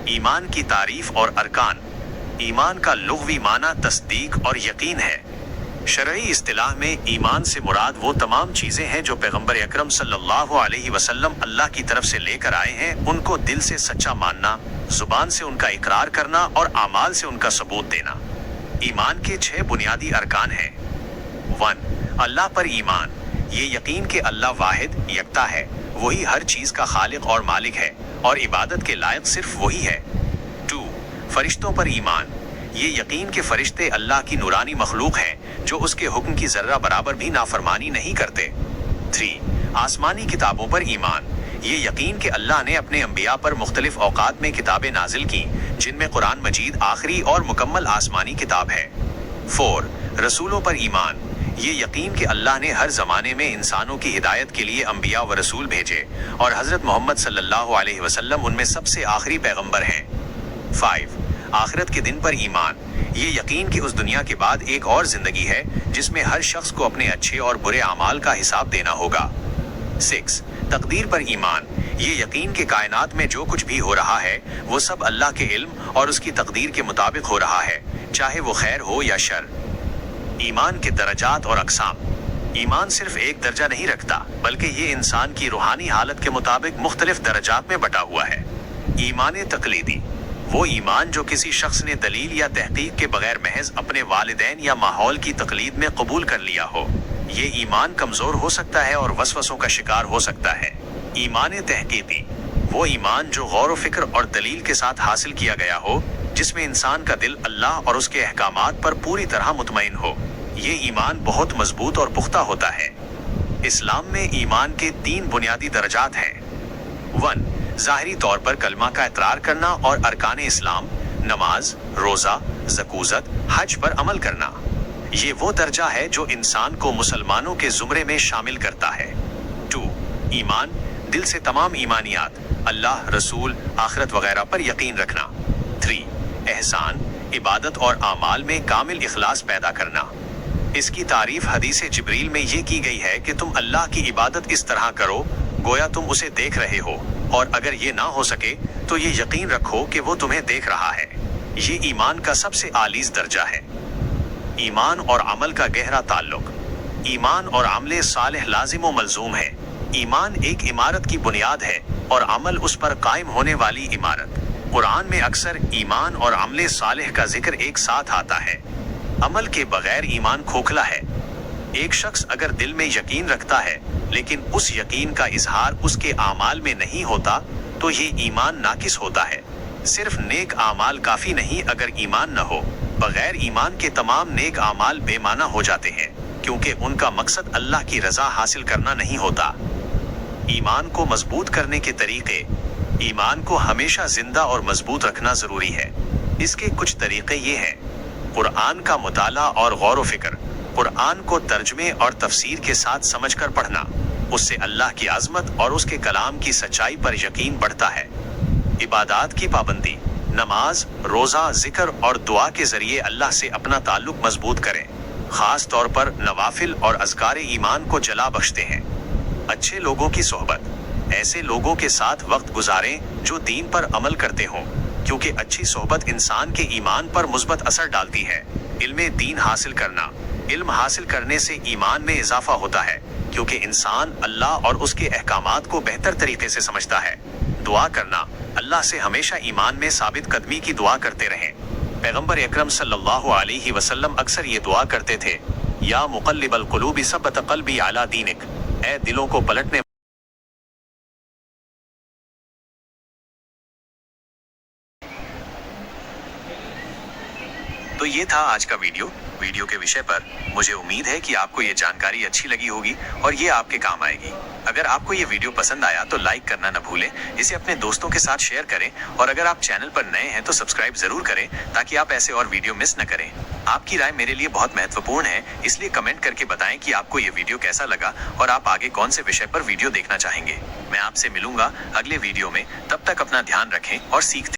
ईमान की तारीफ और अरकान। ईमान का लुग़वी माना तस्दीक और यकीन है। शरई इस्तिलाह में ईमान से मुराद वो तमाम चीज़ें हैं जो पैगंबर अकरम सल्लल्लाहु अलैहि वसल्लम अल्लाह की तरफ से लेकर आए हैं, उनको दिल से सच्चा मानना, जुबान से उनका इकरार करना और आमाल से उनका सबूत देना। ईमान के 6 बुनियादी अरकान हैं। 1. अल्लाह पर ईमान। ये यकीन कि अल्लाह वाहिद यकता है, वही हर चीज़ का खालिक और मालिक है और इबादत के लायक सिर्फ वही है। 2. फरिश्तों पर ईमान। ये यकीन कि फरिश्ते अल्लाह की नूरानी मखलूक हैं जो उसके हुक्म की जर्रा बराबर भी नाफरमानी नहीं करते। 3. आसमानी किताबों पर ईमान। ये यकीन कि अल्लाह ने अपने अंबिया पर मुख्तलिफ औकात में किताबें नाजिल की, जिनमें कुरान मजीद आखिरी और मुकम्मल आसमानी किताब है। 4. रसूलों पर ईमान। ये यकीन कि अल्लाह ने हर ज़माने में इंसानों की हिदायत के लिए अंबिया व रसूल भेजे और हज़रत मोहम्मद सल्लल्लाहु अलैहि वसल्लम उनमें सबसे आखिरी पैगंबर हैं। 5. आखिरत के दिन पर ईमान। ये यकीन कि उस दुनिया के बाद एक और जिंदगी है जिसमें हर शख्स को अपने अच्छे और बुरे अमाल का हिसाब देना होगा। 6. तकदीर पर ईमान। ये यकीन कि कायनात में जो कुछ भी हो रहा है वो सब अल्लाह के इल्म और उसकी तकदीर के मुताबिक हो रहा है, चाहे वो खैर हो या शर। ईमान के दरजात और अक़साम। ईमान सिर्फ एक दर्जा नहीं रखता, बल्कि ये इंसान की रूहानी हालत के मुताबिक मुख्तलिफ दरजात में बटा हुआ है। ईमान तकलीदी। वो ईमान जो किसी शख्स ने दलील या तहकीक के बगैर महज अपने वालिदैन या माहौल की तकलीद में कबूल कर लिया हो। ये ईमान कमज़ोर हो सकता है और वसवसों का शिकार हो सकता है। ईमान तहकीकी। वो ईमान जो गौर व फिक्र और दलील के साथ हासिल किया गया हो, जिसमें इंसान का दिल अल्लाह और उसके अहकामात पर पूरी तरह मुतमईन हो। ये ईमान बहुत मजबूत और पुख्ता होता है। इस्लाम में ईमान के 3 बुनियादी दर्जात हैं। 1. ज़ाहिरी तौर पर कलमा का इकरार करना और अरकान इस्लाम, नमाज, रोज़ा, ज़कूज़त, हज पर अमल करना। ये वो दर्जा है जो इंसान को मुसलमानों के ज़ुमरे में शामिल करता है। 2. ईमान, दिल से तमाम ईमानियात, अल्लाह, रसूल, आखिरत वगैरह पर यकीन रखना। 3. एहसान, इबादत और आमाल में कामिल इखलास पैदा करना। इसकी तारीफ हदीस जिब्रील में ये की गई है कि तुम अल्लाह की इबादत इस तरह करो गोया तुम उसे देख रहे हो, और अगर ये ना हो सके तो ये यकीन रखो कि वो तुम्हें देख रहा है। ये ईमान का सबसे आलीज़ दर्जा है। ईमान और अमल का गहरा ताल्लुक। ईमान और अमल सालिह लाजिम व मलजूम है। ईमान एक इमारत की बुनियाद है और अमल उस पर कायम होने वाली इमारत। कुरान में अक्सर ईमान और अमल सालिह का जिक्र एक साथ आता है। अमल के बगैर ईमान खोखला है। एक शख्स अगर दिल में यकीन रखता है लेकिन उस यकीन का इजहार उसके आमाल में नहीं होता तो ये ईमान नाकिस होता है। सिर्फ नेक आमाल काफी नहीं, अगर ईमान न हो, बगैर ईमान के तमाम नेक आमाल बेमाना हो जाते हैं, क्योंकि उनका मकसद अल्लाह की रजा हासिल करना नहीं होता। ईमान को मजबूत करने के तरीके। ईमान को हमेशा जिंदा और मजबूत रखना जरूरी है। इसके कुछ तरीके ये हैं। कुरान का मुताला और गौर व फिक्र। कुरान को तर्जमे और तफसीर के साथ समझकर पढ़ना, उससे अल्लाह की आज़मत और उसके कलाम की सच्चाई पर यकीन बढ़ता है। इबादात की पाबंदी। नमाज, रोज़ा, जिक्र और दुआ के जरिए अल्लाह से अपना ताल्लुक मजबूत करें। खास तौर पर नवाफिल और अज़कार ईमान को जला बख्शते हैं। अच्छे लोगों की सोहबत। ऐसे लोगों के साथ वक्त गुजारें जो दीन पर अमल करते हों, क्योंकि अच्छी सोहबत इंसान के ईमान पर मुस्बत असर डालती है। इल्मे दीन हासिल करना। इल्म हासिल करने से ईमान में इजाफा होता है, क्योंकि इंसान अल्लाह और उसके अहकामात को बेहतर तरीके से समझता है। दुआ करना। अल्लाह से हमेशा ईमान में साबित कदमी की दुआ करते रहें। पैगंबर अकरम सल्लल्लाहु अलैहि वसल्लम अक्सर ये दुआ करते थे, या मुक़ल्लिबल क़ुलूब सब्बत क़ल्बी अला दीनिक। ऐ दिलों को पलटने। तो ये था आज का वीडियो के विषय पर। मुझे उम्मीद है कि आपको ये जानकारी अच्छी लगी होगी और ये आपके काम आएगी। अगर आपको ये वीडियो पसंद आया तो लाइक करना न भूलें, इसे अपने दोस्तों के साथ शेयर करें और अगर आप चैनल पर नए हैं तो सब्सक्राइब जरूर करें ताकि आप ऐसे और वीडियो मिस न करें। आपकी राय मेरे लिए बहुत महत्वपूर्ण है, इसलिए कमेंट करके बताएं कि आपको ये वीडियो कैसा लगा और आप आगे कौन से विषय पर वीडियो देखना चाहेंगे। मैं आपसे मिलूंगा अगले वीडियो में, तब तक अपना ध्यान रखें और सीखते